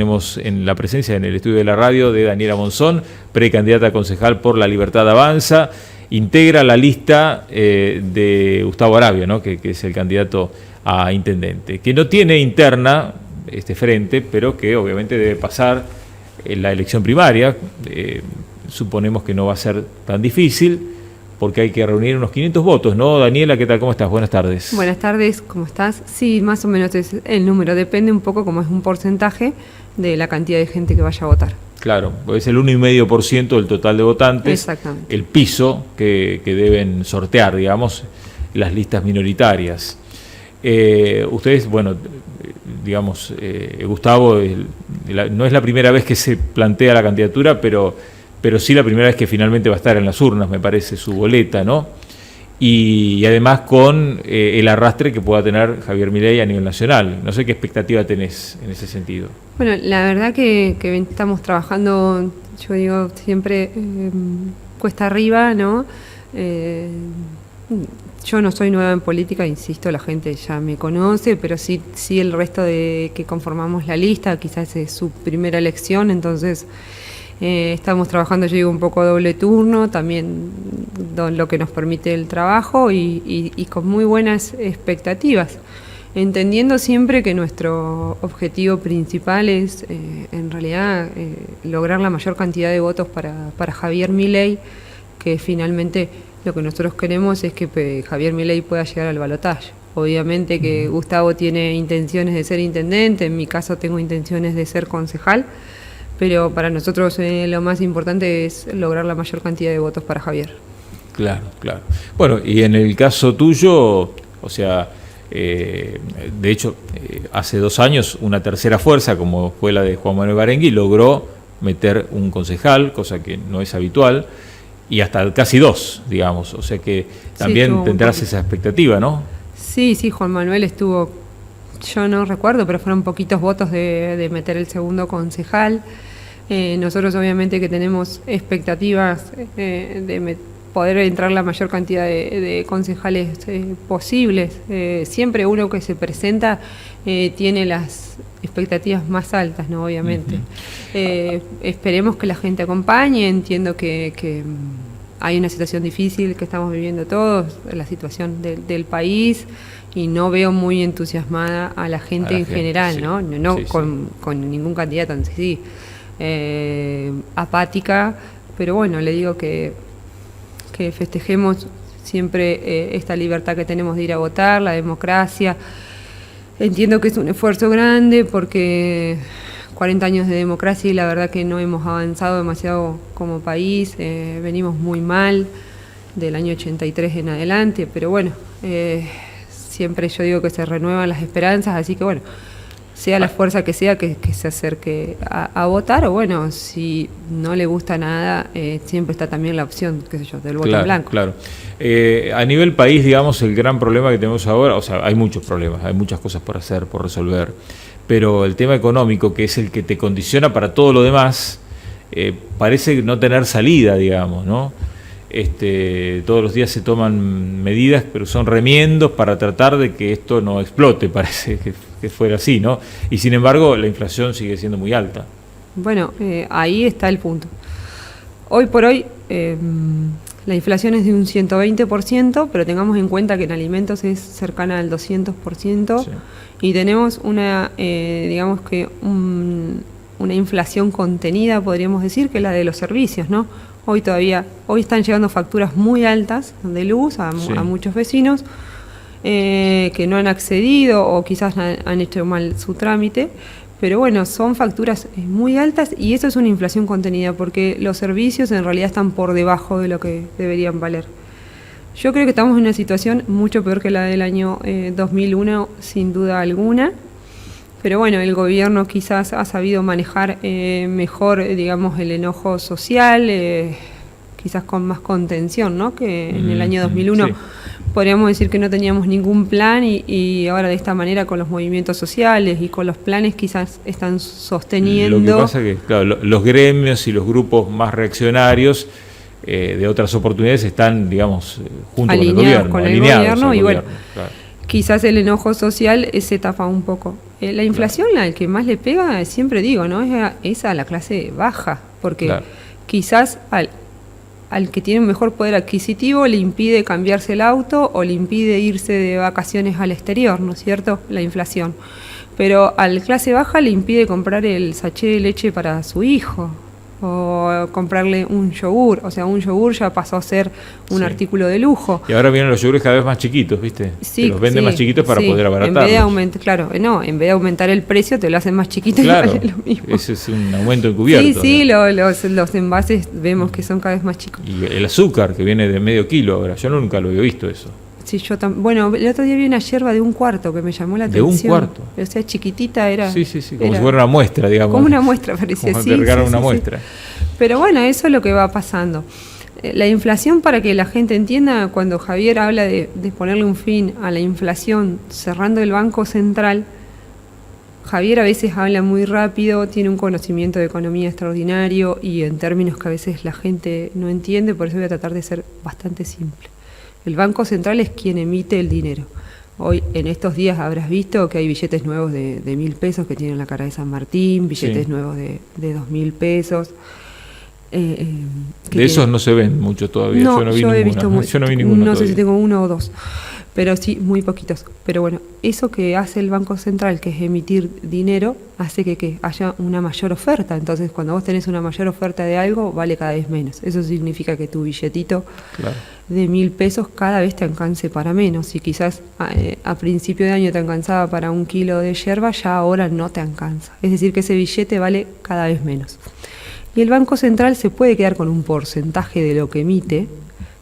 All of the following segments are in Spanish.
tenemos en la presencia en el estudio de la radio de Daniela Monzón, precandidata a concejal por La Libertad Avanza. Integra la lista de Gustavo Arabia, ¿no? que es el candidato a intendente, que no tiene interna este frente, pero que obviamente debe pasar en la elección primaria. Suponemos que no va a ser tan difícil, porque hay que reunir unos 500 votos, ¿no? Daniela, ¿qué tal? ¿Cómo estás? Buenas tardes. Buenas tardes, ¿cómo estás? Sí, más o menos es el número, depende un poco, como es un porcentaje de la cantidad de gente que vaya a votar. Claro, es el 1,5% del total de votantes. Exactamente. El piso que deben sortear, digamos, las listas minoritarias. Ustedes, bueno, digamos, Gustavo, no es la primera vez que se plantea la candidatura, pero sí la primera vez que finalmente va a estar en las urnas, me parece, su boleta, ¿no? Y además con el arrastre que pueda tener Javier Milei a nivel nacional. No sé qué expectativa tenés en ese sentido. Bueno, la verdad que estamos trabajando, yo digo, siempre cuesta arriba, ¿no? Yo no soy nueva en política, insisto, la gente ya me conoce, pero sí el resto de que conformamos la lista, quizás es su primera elección, entonces estamos trabajando, yo digo, un poco doble turno, también lo que nos permite el trabajo y con muy buenas expectativas, entendiendo siempre que nuestro objetivo principal es, en realidad, lograr la mayor cantidad de votos para Javier Milei, que finalmente lo que nosotros queremos es que Javier Milei pueda llegar al balotaje. Obviamente que Gustavo tiene intenciones de ser intendente, en mi caso tengo intenciones de ser concejal, pero para nosotros lo más importante es lograr la mayor cantidad de votos para Javier. Claro, claro. Bueno, y en el caso tuyo, o sea, de hecho, hace 2 años una tercera fuerza, como fue la de Juan Manuel Barengui, logró meter un concejal, cosa que no es habitual, y hasta casi 2, digamos. O sea que también sí, tendrás esa expectativa, ¿no? Sí, Juan Manuel estuvo, yo no recuerdo, pero fueron poquitos votos de meter el segundo concejal. Nosotros obviamente que tenemos expectativas de poder entrar la mayor cantidad de concejales posibles. Siempre uno que se presenta tiene las expectativas más altas, ¿no? Obviamente. Esperemos que la gente acompañe, entiendo que hay una situación difícil que estamos viviendo todos, la situación del país, y no veo muy entusiasmada a la gente en general, sí, ¿no? No sí, con ningún candidato en sí. Apática, pero bueno, le digo que festejemos siempre esta libertad que tenemos de ir a votar, la democracia. Entiendo que es un esfuerzo grande porque 40 años de democracia y la verdad que no hemos avanzado demasiado como país, venimos muy mal del año 83 en adelante, pero bueno, siempre yo digo que se renuevan las esperanzas, así que bueno, sea la fuerza que sea que se acerque a votar, o bueno, si no le gusta nada, siempre está también la opción, qué sé yo, del voto en blanco. Claro. A nivel país, digamos, el gran problema que tenemos ahora, o sea, hay muchos problemas, hay muchas cosas por hacer, por resolver, pero el tema económico, que es el que te condiciona para todo lo demás, parece no tener salida, digamos, ¿no? Todos los días se toman medidas, pero son remiendos para tratar de que esto no explote, parece que fuera así, ¿no? Y sin embargo, la inflación sigue siendo muy alta. Bueno, ahí está el punto. Hoy por hoy, la inflación es de un 120%, pero tengamos en cuenta que en alimentos es cercana al 200%, sí. Y tenemos digamos que una inflación contenida, podríamos decir, que es la de los servicios, ¿no? Hoy están llegando facturas muy altas de luz a muchos vecinos que no han accedido o quizás han hecho mal su trámite, pero bueno, son facturas muy altas y eso es una inflación contenida porque los servicios en realidad están por debajo de lo que deberían valer. Yo creo que estamos en una situación mucho peor que la del año 2001, sin duda alguna. Pero bueno, el gobierno quizás ha sabido manejar mejor, digamos, el enojo social, quizás con más contención, ¿no? Que en el año 2001 sí. Podríamos decir que no teníamos ningún plan y ahora de esta manera con los movimientos sociales y con los planes quizás están sosteniendo. Lo que pasa es que, claro, los gremios y los grupos más reaccionarios de otras oportunidades están, digamos, junto alineados con el gobierno y bueno. Claro. quizás el enojo social se tapa un poco. La inflación, la que más le pega, siempre digo, ¿no? Es a la clase baja, porque quizás al que tiene un mejor poder adquisitivo le impide cambiarse el auto o le impide irse de vacaciones al exterior, ¿no es cierto? La inflación. Pero a la clase baja le impide comprar el sachet de leche para su hijo o comprarle un yogur. O sea, un yogur ya pasó a ser un artículo de lujo. Y ahora vienen los yogures cada vez más chiquitos, ¿viste? Sí, que los venden más chiquitos para poder abaratarlos. En vez de en vez de aumentar el precio, te lo hacen más chiquito y vale lo mismo. Ese es un aumento encubierto. Sí, los envases vemos que son cada vez más chicos. Y el azúcar, que viene de medio kilo ahora, yo nunca lo había visto eso. Sí, bueno, el otro día vi una yerba de 1/4 que me llamó la atención. ¿De 1/4? O sea, chiquitita era. Sí, como si fuera una muestra, digamos. Como una muestra, parecía. Como cargar una muestra. Pero bueno, eso es lo que va pasando. La inflación, para que la gente entienda, cuando Javier habla de ponerle un fin a la inflación cerrando el Banco Central, Javier a veces habla muy rápido, tiene un conocimiento de economía extraordinario y en términos que a veces la gente no entiende, por eso voy a tratar de ser bastante simple. El Banco Central es quien emite el dinero. Hoy, en estos días, habrás visto que hay billetes nuevos de 1.000 pesos que tienen la cara de San Martín, billetes nuevos de 2.000 pesos. De esos no se ven mucho todavía. No, yo no vi ninguno. No sé si tengo uno o dos, pero sí, muy poquitos. Pero bueno, eso que hace el Banco Central, que es emitir dinero, hace que haya una mayor oferta. Entonces, cuando vos tenés una mayor oferta de algo, vale cada vez menos. Eso significa que tu billetito de 1.000 pesos cada vez te alcance para menos. Si quizás a principio de año te alcanzaba para 1 kilo de yerba, ya ahora no te alcanza. Es decir, que ese billete vale cada vez menos. Y el Banco Central se puede quedar con un porcentaje de lo que emite,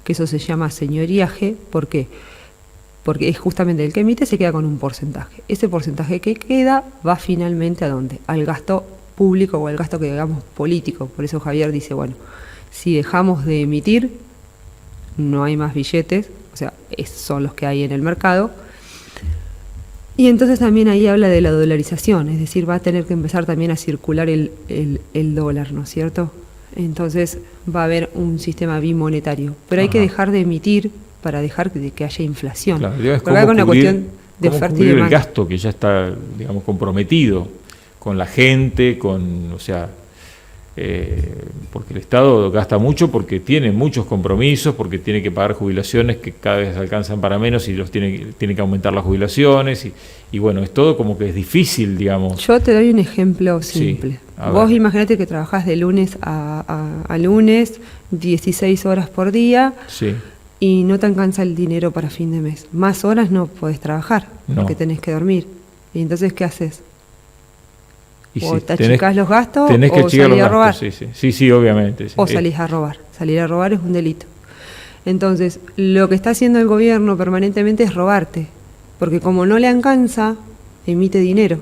que eso se llama señoriaje. ¿Por qué? Porque es justamente el que emite se queda con un porcentaje. Ese porcentaje que queda va finalmente ¿a dónde? Al gasto público o al gasto que digamos político. Por eso Javier dice, bueno, si dejamos de emitir, no hay más billetes, o sea, son los que hay en el mercado. Y entonces también ahí habla de la dolarización, es decir, va a tener que empezar también a circular el dólar, ¿no es cierto? Entonces va a haber un sistema bimonetario, pero hay que dejar de emitir para dejar de que haya inflación. Claro, es porque hay una cuestión de oferta y demanda. El gasto que ya está, digamos, comprometido con la gente, porque el Estado gasta mucho porque tiene muchos compromisos, porque tiene que pagar jubilaciones que cada vez alcanzan para menos y tiene que aumentar las jubilaciones y bueno, es todo como que es difícil, digamos. Yo te doy un ejemplo simple. Vos imaginate que trabajás de lunes a lunes, 16 horas por día y no te alcanza el dinero para fin de mes. Más horas no podés trabajar porque tenés que dormir. Y entonces, ¿qué haces? O te achicás los gastos o salís a robar. Sí, obviamente. Sí. O salís a robar. Salir a robar es un delito. Entonces, lo que está haciendo el gobierno permanentemente es robarte. Porque como no le alcanza, emite dinero.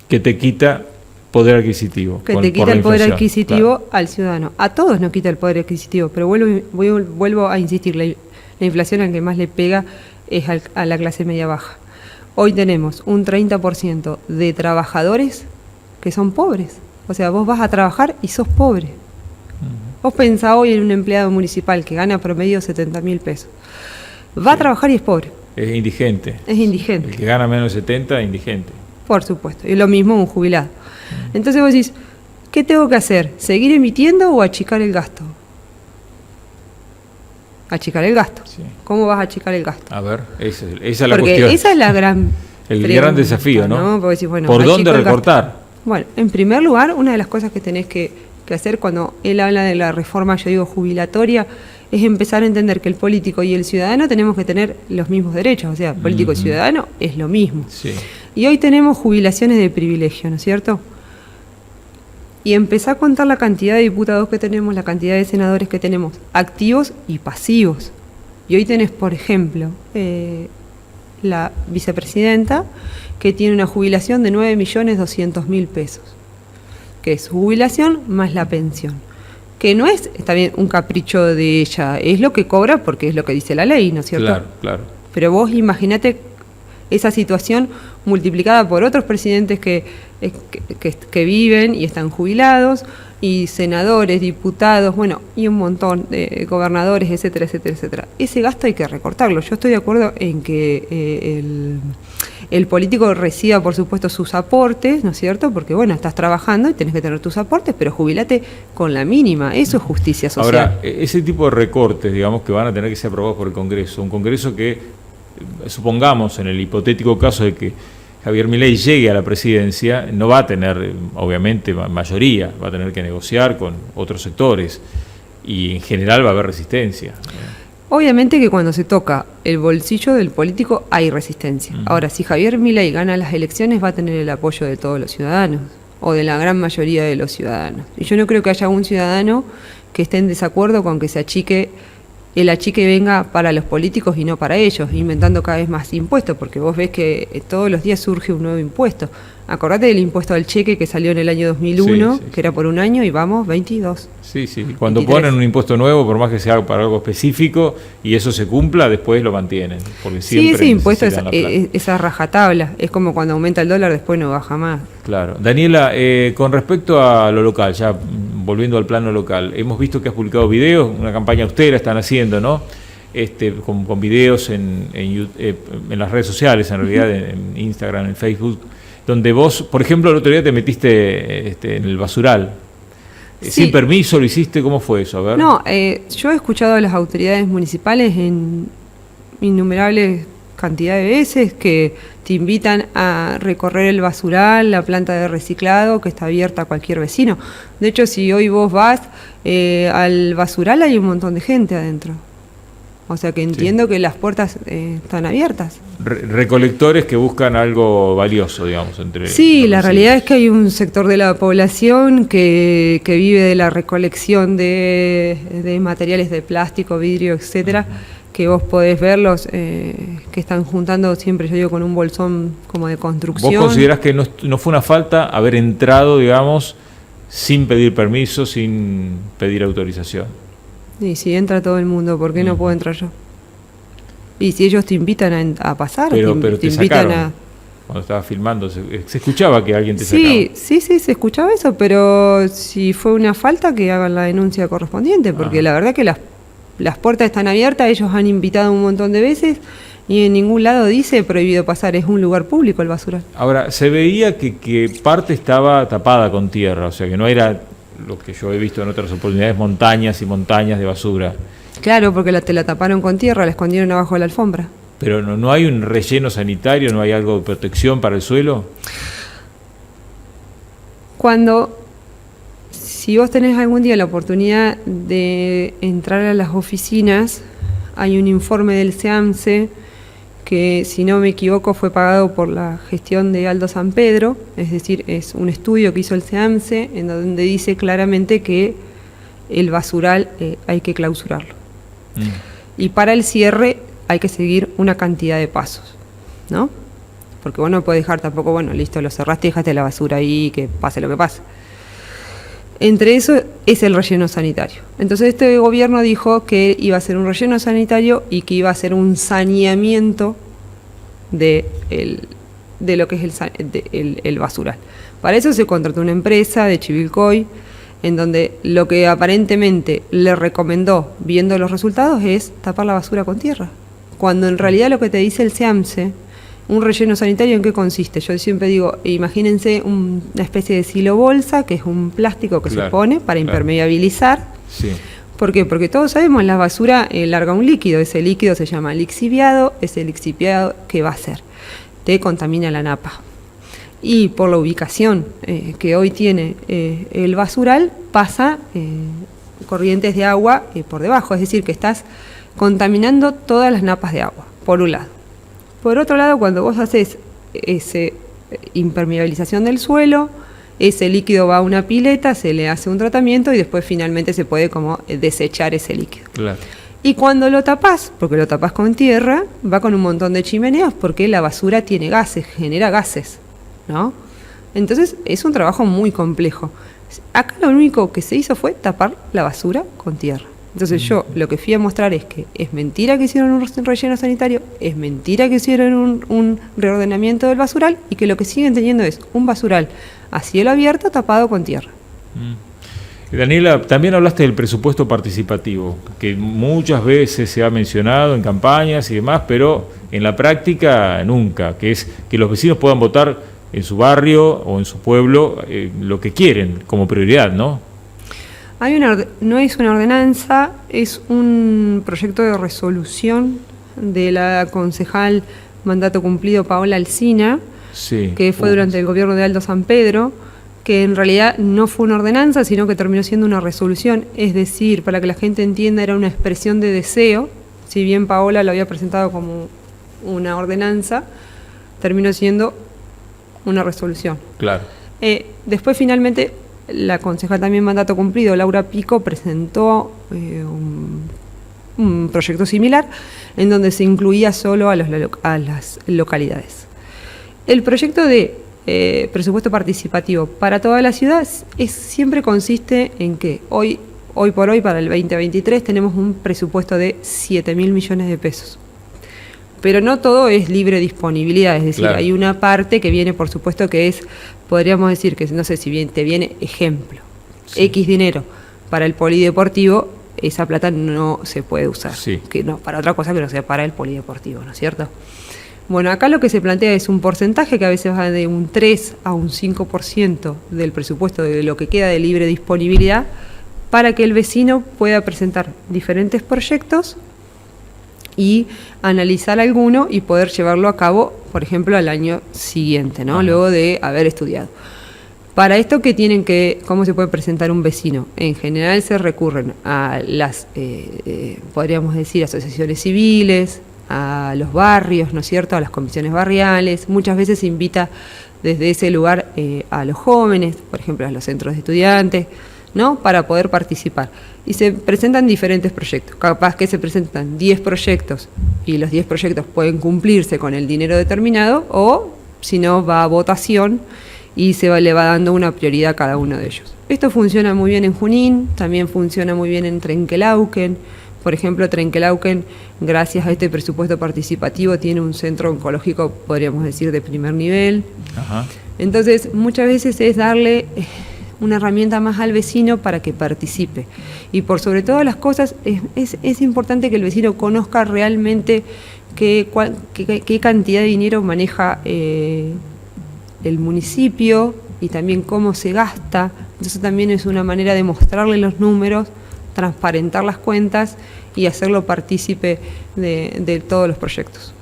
Que te quita poder adquisitivo. Que te quita el poder adquisitivo al ciudadano. A todos nos quita el poder adquisitivo, pero vuelvo a insistir, la inflación al que más le pega es a la clase media baja. Hoy tenemos un 30% de trabajadores que son pobres. O sea, vos vas a trabajar y sos pobre. Vos pensá hoy en un empleado municipal que gana promedio 70.000 pesos. Va a trabajar y es pobre. Es indigente. Es indigente. El que gana menos de 70, indigente. Por supuesto. Y lo mismo un jubilado. Entonces vos decís, ¿qué tengo que hacer? ¿Seguir emitiendo o achicar el gasto? Achicar el gasto. Sí. ¿Cómo vas a achicar el gasto? A ver, esa es la cuestión. Porque esa es la gran gran desafío, ¿no? Porque decís, bueno, ¿por dónde recortar? Bueno, en primer lugar, una de las cosas que tenés que hacer cuando él habla de la reforma, yo digo jubilatoria, es empezar a entender que el político y el ciudadano tenemos que tener los mismos derechos. O sea, político y ciudadano es lo mismo. Sí. Y hoy tenemos jubilaciones de privilegio, ¿no es cierto? Y empezá a contar la cantidad de diputados que tenemos, la cantidad de senadores que tenemos, activos y pasivos. Y hoy tenés, por ejemplo, la vicepresidenta que tiene una jubilación de 9.200.000 pesos, que es su jubilación más la pensión. Que no es, está bien, un capricho de ella, es lo que cobra porque es lo que dice la ley, ¿no es cierto? Claro, claro. Pero vos imaginate esa situación multiplicada por otros presidentes que que viven y están jubilados, y senadores, diputados, bueno, y un montón de gobernadores, etcétera, etcétera, etcétera. Ese gasto hay que recortarlo. Yo estoy de acuerdo en que el político reciba, por supuesto, sus aportes, ¿no es cierto? Porque, bueno, estás trabajando y tenés que tener tus aportes, pero jubilate con la mínima. Eso es justicia social. Ahora, ese tipo de recortes, digamos, que van a tener que ser aprobados por el Congreso, un Congreso que, supongamos, en el hipotético caso de que Javier Milei llegue a la presidencia, no va a tener, obviamente, mayoría, va a tener que negociar con otros sectores y en general va a haber resistencia. Obviamente que cuando se toca el bolsillo del político hay resistencia. Ahora, si Javier Milei gana las elecciones, va a tener el apoyo de todos los ciudadanos, o de la gran mayoría de los ciudadanos. Y yo no creo que haya un ciudadano que esté en desacuerdo con que se achique, el achique venga para los políticos y no para ellos, inventando cada vez más impuestos, porque vos ves que todos los días surge un nuevo impuesto. Acordate del impuesto al cheque que salió en el año 2001, que era por un año, y vamos, 22. Sí, cuando 23. Ponen un impuesto nuevo, por más que sea para algo específico, y eso se cumpla, después lo mantienen. Porque siempre ese impuesto es a rajatabla, es como cuando aumenta el dólar, después no baja más. Claro. Daniela, con respecto a lo local, ya volviendo al plano local, hemos visto que has publicado videos, una campaña austera están haciendo, ¿no? Con videos en las redes sociales, en realidad, en Instagram, en Facebook, donde vos, por ejemplo, el otro día te metiste en el basural. Sí. ¿Sin permiso lo hiciste? ¿Cómo fue eso? A ver. No, yo he escuchado a las autoridades municipales en innumerables cantidades de veces que te invitan a recorrer el basural, la planta de reciclado que está abierta a cualquier vecino. De hecho, si hoy vos vas al basural, hay un montón de gente adentro. O sea que entiendo que las puertas están abiertas. Recolectores que buscan algo valioso, digamos. Sí, la realidad es que hay un sector de la población que vive de la recolección de materiales de plástico, vidrio, etcétera, que vos podés verlos, que están juntando siempre, yo digo, con un bolsón como de construcción. ¿Vos considerás que no fue una falta haber entrado, digamos, sin pedir permiso, sin pedir autorización? Y si entra todo el mundo, ¿por qué no puedo entrar yo? Y si ellos te invitan a pasar, pero te invitan sacaron. Cuando estabas filmando, se escuchaba que alguien te sacaba. Sí, se escuchaba eso, pero si fue una falta, que hagan la denuncia correspondiente, porque la verdad que las puertas están abiertas, ellos han invitado un montón de veces y en ningún lado dice prohibido pasar, es un lugar público el basural. Ahora, se veía que parte estaba tapada con tierra, o sea que no era lo que yo he visto en otras oportunidades, montañas y montañas de basura. Claro, porque te la taparon con tierra, la escondieron abajo de la alfombra. Pero no hay un relleno sanitario, no hay algo de protección para el suelo. Si vos tenés algún día la oportunidad de entrar a las oficinas, hay un informe del SEAMSE que, si no me equivoco, fue pagado por la gestión de Aldo San Pedro, es decir, es un estudio que hizo el SEAMSE en donde dice claramente que el basural hay que clausurarlo. Y para el cierre hay que seguir una cantidad de pasos, ¿no? Porque vos no podés dejar tampoco, bueno, listo, lo cerraste y dejaste la basura ahí, que pase lo que pase. Entre eso es el relleno sanitario. Entonces este gobierno dijo que iba a hacer un relleno sanitario y que iba a hacer un saneamiento de lo que es el basural. Para eso se contrató una empresa de Chivilcoy, en donde lo que aparentemente le recomendó, viendo los resultados, es tapar la basura con tierra. Cuando en realidad lo que te dice el SEAMSE, un relleno sanitario, ¿en qué consiste? Yo siempre digo, imagínense una especie de silo bolsa, que es un plástico que se pone para impermeabilizar. Sí. ¿Por qué? Porque todos sabemos, la basura larga un líquido, ese líquido se llama lixiviado, ese lixiviado, ¿qué va a hacer? Te contamina la napa. Y por la ubicación que hoy tiene el basural, pasa corrientes de agua por debajo, es decir, que estás contaminando todas las napas de agua, por un lado. Por otro lado, cuando vos haces esa impermeabilización del suelo, ese líquido va a una pileta, se le hace un tratamiento y después finalmente se puede como desechar ese líquido. Claro. Y cuando lo tapás, porque lo tapás con tierra, va con un montón de chimeneas porque la basura tiene gases, genera gases, ¿no? Entonces es un trabajo muy complejo. Acá lo único que se hizo fue tapar la basura con tierra. Entonces yo lo que fui a mostrar es que es mentira que hicieron un relleno sanitario, es mentira que hicieron un reordenamiento del basural y que lo que siguen teniendo es un basural a cielo abierto tapado con tierra. Daniela, también hablaste del presupuesto participativo, que muchas veces se ha mencionado en campañas y demás, pero en la práctica nunca, que es que los vecinos puedan votar en su barrio o en su pueblo lo que quieren como prioridad, ¿no? No es una ordenanza, es un proyecto de resolución de la concejal mandato cumplido Paola Alsina, sí, que fue durante el gobierno de Aldo San Pedro, que en realidad no fue una ordenanza, sino que terminó siendo una resolución, es decir, para que la gente entienda, era una expresión de deseo, si bien Paola lo había presentado como una ordenanza, terminó siendo una resolución. Claro. Después finalmente la concejal también mandato cumplido, Laura Pico, presentó un proyecto similar en donde se incluía solo a las localidades. El proyecto de presupuesto participativo para toda la ciudad siempre consiste en que hoy por hoy, para el 2023, tenemos un presupuesto de 7.000 millones de pesos. Pero no todo es libre disponibilidad, es decir, claro, hay una parte que viene, por supuesto, que es, podríamos decir que, no sé si bien te viene ejemplo, sí, X dinero para el polideportivo, esa plata no se puede usar, sí, que no, para otra cosa que no sea para el polideportivo, ¿no es cierto? Bueno, acá lo que se plantea es un porcentaje que a veces va de un 3 a un 5% del presupuesto de lo que queda de libre disponibilidad para que el vecino pueda presentar diferentes proyectos y analizar alguno y poder llevarlo a cabo, por ejemplo, al año siguiente, ¿no? Luego de haber estudiado. Para esto, ¿cómo se puede presentar un vecino? En general se recurren a las, podríamos decir, asociaciones civiles, a los barrios, ¿no es cierto?, a las comisiones barriales. Muchas veces se invita desde ese lugar a los jóvenes, por ejemplo, a los centros de estudiantes, ¿no?, para poder participar. Y se presentan diferentes proyectos. Capaz que se presentan 10 proyectos y los 10 proyectos pueden cumplirse con el dinero determinado, o si no, va a votación y le va dando una prioridad a cada uno de ellos. Esto funciona muy bien en Junín, también funciona muy bien en Trenquelauquen. Por ejemplo, Trenquelauquen, gracias a este presupuesto participativo, tiene un centro oncológico, podríamos decir, de primer nivel. Ajá. Entonces, muchas veces es darle una herramienta más al vecino para que participe. Y por sobre todas las cosas, es importante que el vecino conozca realmente qué cantidad de dinero maneja el municipio y también cómo se gasta. Entonces también es una manera de mostrarle los números, transparentar las cuentas y hacerlo partícipe de todos los proyectos.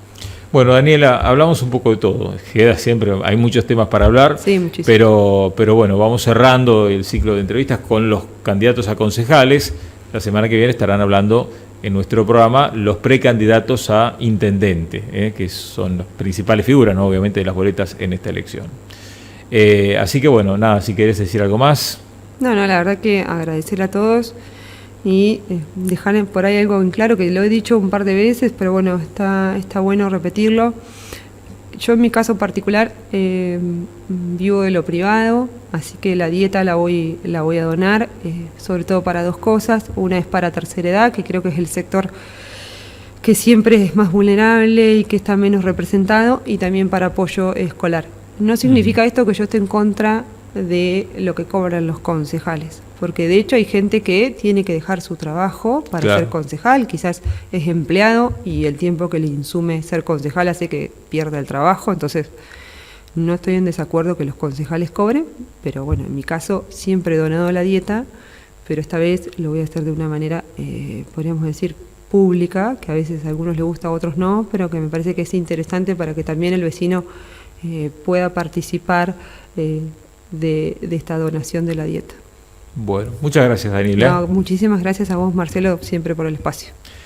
Bueno, Daniela, hablamos un poco de todo. Queda siempre, hay muchos temas para hablar, sí, muchísimo. Pero bueno, vamos cerrando el ciclo de entrevistas con los candidatos a concejales. La semana que viene estarán hablando en nuestro programa los precandidatos a intendente, que son las principales figuras, ¿no?, obviamente, de las boletas en esta elección. Así que bueno, nada, si querés decir algo más. No, la verdad que agradecer a todos y dejar por ahí algo en claro, que lo he dicho un par de veces, pero bueno, está bueno repetirlo. Yo en mi caso particular vivo de lo privado, así que la dieta la voy a donar, sobre todo para dos cosas. Una es para tercera edad, que creo que es el sector que siempre es más vulnerable y que está menos representado, y también para apoyo escolar. No significa esto que yo esté en contra de lo que cobran los concejales, porque de hecho hay gente que tiene que dejar su trabajo para ser concejal, quizás es empleado y el tiempo que le insume ser concejal hace que pierda el trabajo. Entonces no estoy en desacuerdo que los concejales cobren, pero bueno, en mi caso siempre he donado la dieta, pero esta vez lo voy a hacer de una manera, podríamos decir, pública, que a veces a algunos les gusta, a otros no, pero que me parece que es interesante para que también el vecino pueda participar de esta donación de la dieta. Bueno, muchas gracias, Daniela. No, muchísimas gracias a vos, Marcelo, siempre por el espacio.